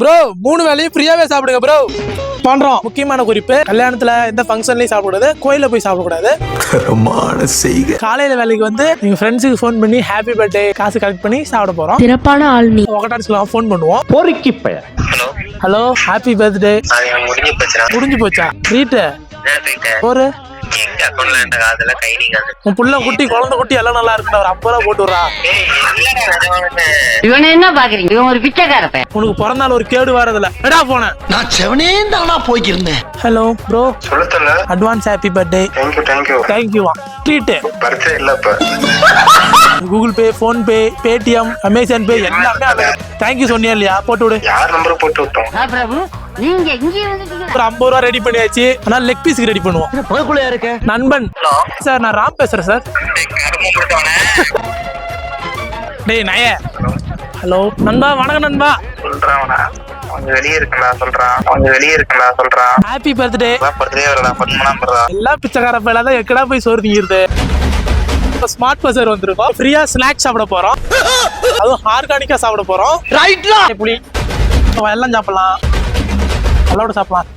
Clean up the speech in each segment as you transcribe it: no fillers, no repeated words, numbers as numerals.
Bro 3 வேளையும் ஃப்ரீயாவே சாப்பிடுங்க bro. பண்றோம். முக்கியமான குறிப்பு, கல்யாணத்துல எந்த ஃபங்க்ஷன்லயும் சாப்பிடக்கூடாது, கோயில போய் சாப்பிடக்கூடாது. காலையில வேலைக்கு வந்து நீங்க ஃப்ரெண்ட்ஸுக்கு ஃபோன் பண்ணி ஹாப்பி பர்த்டே காசு கலெக்ட் பண்ணி சாப்பிட போறோம். சிறப்பான ஆள் நீ. ஒகட்டாச்சுலாம் ஃபோன் பண்ணுவோம். பொறுக்கி பைய. Hello happy birthday. முடிஞ்சு போச்சா? ட்ரீட் ஒரு உன் புள்ள குட்டி குழந்தை குட்டி எல்லாம் நல்லா இருக்கு. ஒரு 50 ரூபா போட்டு விடுறா. இவனை என்ன பாக்குறீங்க? இவன் ஒரு பிச்சைக்காரப்ப. உனக்கு பிறந்த நாள் ஒரு கேடு வரதுல எடா போன. நான் செவனே தானா போய்க்கிருந்தேன். ஹலோ ப்ரோ, சொல்லுத்தல advance happy birthday. Thank you. Treat birthday இல்ல இப்ப. Google Pay, PhonePe, Paytm, Amazon Pay எல்லாமே தேங்க்யூ சொன்னியா இல்லையா? போட்டு விடு. யார் நம்பர் போட்டு விட்டோம்? பிரபு நீங்க இங்கே வந்துட்டீங்க. ஒரு 50 ரூபா ரெடி பண்ணியாச்சு. ஆனால் லெக் பீஸ்க்கு ரெடி பண்ணுவோம். புகைக்குள்ளையா இருக்க நண்பன் சார், நான் ராம் பேசுறேன் சார். டேய் நய. ஹலோ நண்பா, வணக்கம் நண்பா. சொல்றான் கொஞ்சம் வெளியே இருக்கலாம். Happy birthday. பர்த்டே வரடா, 10 பர்றா. எல்லா பிச்சைக்கார பையில தான் எக்கடா போய் சோறு திங்கிறது. இப்போ ஸ்மார்ட் பஸர் வந்துருக்கோம். ஃப்ரீயா ஸ்நாக்ஸ் சாப்பிட போறோம். அதுவும் ஆர்கானிக்கா சாப்பிட போறோம். ரைட்லா. புளி எல்லாம் சாப்பிடலாம். அதோட சாப்பிடலாம்.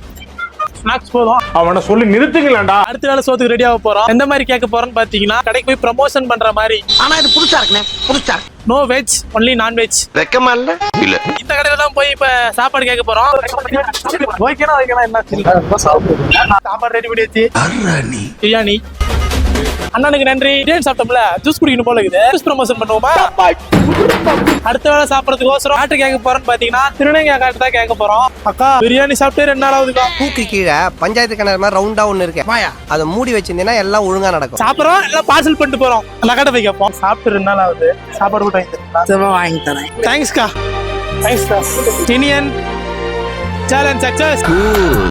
ஸ்நாக்ஸ் போதும். அவனை சொல்லி நிறுத்துங்களேன்டா. அடுத்த வேலை சோத்துக்கு ரெடி ஆக போறோம். எந்த மாதிரி கேட்க போறோம்னு பாத்தீங்கன்னா, கடைக்கு போய் ப்ரமோஷன் பண்ற மாதிரி. ஆனா இது புதுசா இருக்குனே, புதுசா. No veg, only non veg. வெக்கமா இல்ல? இல்ல. இந்த கடையில தான் போய் இப்ப சாப்பாடு கேட்க போறோம். ஓகேனா என்ன சாப்பாடு ரெடி பண்ணியாச்சு. பிரியாணி. அண்ணனுக்கு நன்றி. பிரியாணி சாப்பிட்டோம்ல, ஜூஸ் குடிக்கணும் போல இருக்குது. ஜூஸ் ப்ரமோஷன் பண்ணுவோமா? அடுத்த வேலை சாப்பிடறதுக்கோசரம் காட்டு கேட்க போறோம்னு பாத்தீங்கன்னா, திருநங்கை காட்டு தான் கேட்க போறோம். அக்கா பிரியாணி சாப்பிட்டு 2 நாள் ஆகுதுக்கா. பூக்கு கீழே பஞ்சாயத்து கிணறு மாதிரி ரவுண்டா ஒண்ணு இருக்கு. அதை மூடி வச்சிருந்தீங்கன்னா எல்லாம் ஒழுங்கா நடக்கும். சாப்பிடுறோம், எல்லாம் பார்சல் பண்ணிட்டு போறோம். நகட்ட போய் கேட்போம். சாப்பிட்டு 2 நாள் ஆகுது. சாப்பாடு கூட வாங்கி தரேன். தேங்க்ஸ்க்கா. Iniyan challenge success.